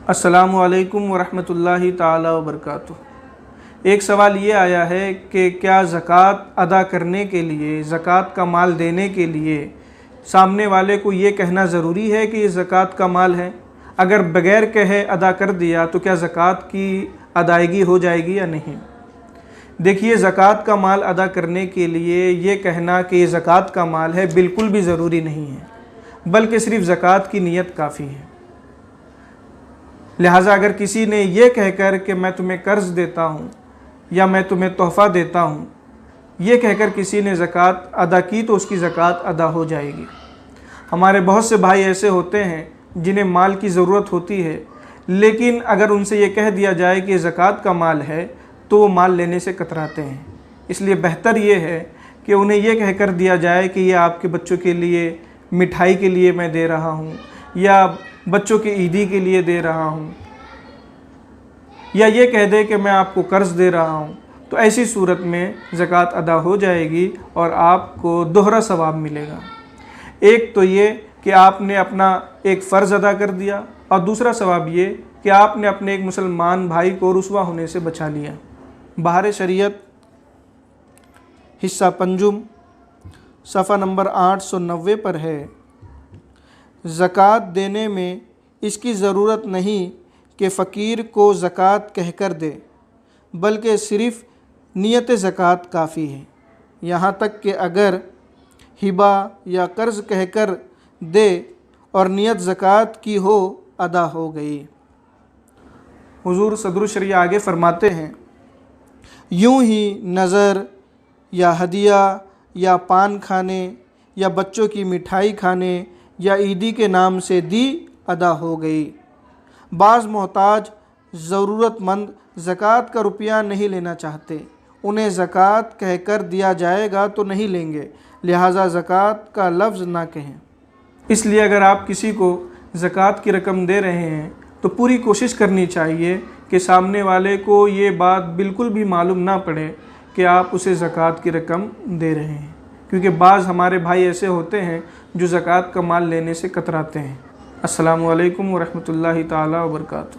अस्सलामु अलैकुम वरहमतुल्लाहि ताला वबरकातुहू। एक सवाल ये आया है कि क्या ज़कात अदा करने के लिए, ज़कात का माल देने के लिए सामने वाले को ये कहना ज़रूरी है कि ये ज़कात का माल है? अगर बग़ैर कहे अदा कर दिया तो क्या ज़कात की अदायगी हो जाएगी या नहीं? देखिए, ज़कात का माल अदा करने के लिए ये कहना कि ये ज़कात का माल है बिल्कुल भी ज़रूरी नहीं है, बल्कि सिर्फ़ ज़कात की नीयत काफ़ी है। लिहाजा अगर किसी ने ये कहकर कि मैं तुम्हें कर्ज़ देता हूँ या मैं तुम्हें तोहफ़ा देता हूँ, ये कहकर किसी ने ज़कात अदा की तो उसकी ज़कात अदा हो जाएगी। हमारे बहुत से भाई ऐसे होते हैं जिन्हें माल की ज़रूरत होती है, लेकिन अगर उनसे ये कह दिया जाए कि ज़कात का माल है तो वो माल लेने से कतराते हैं। इसलिए बेहतर ये है कि उन्हें ये कहकर दिया जाए कि ये आपके बच्चों के लिए मिठाई के लिए मैं दे रहा हूँ, या बच्चों के ईदी के लिए दे रहा हूँ, या ये कह दे कि मैं आपको कर्ज़ दे रहा हूँ। तो ऐसी सूरत में ज़कात अदा हो जाएगी और आपको दोहरा सवाब मिलेगा। एक तो ये कि आपने अपना एक फ़र्ज़ अदा कर दिया, और दूसरा सवाब ये कि आपने अपने एक मुसलमान भाई को रुस्वा होने से बचा लिया। बहार शरीयत हिस्सा पंजुम सफ़ा नंबर 890 पर है, ज़कात देने में इसकी ज़रूरत नहीं कि फ़कीर को ज़कात कहकर दे, बल्कि सिर्फ़ नियत ज़कात काफ़ी है। यहाँ तक कि अगर हिबा या कर्ज़ कहकर दे और नियत ज़कात की हो, अदा हो गई। हुज़ूर सदरुल शरिया आगे फरमाते हैं, यूँ ही नज़र या हदिया या पान खाने या बच्चों की मिठाई खाने या ईदी के नाम से दी, अदा हो गई। बाज़ मोहताज ज़रूरतमंद ज़कात का रुपया नहीं लेना चाहते, उन्हें ज़कात कहकर दिया जाएगा तो नहीं लेंगे, लिहाजा ज़कात का लफ्ज़ ना कहें। इसलिए अगर आप किसी को ज़कात की रकम दे रहे हैं तो पूरी कोशिश करनी चाहिए कि सामने वाले को ये बात बिल्कुल भी मालूम ना पड़े कि आप उसे ज़कात की रकम दे रहे हैं, क्योंकि बाज़ हमारे भाई ऐसे होते हैं जो ज़कात का माल लेने से कतराते हैं। अस्सलामु अलैकुम वरहमतुल्लाहि ताला वबरकातुहू।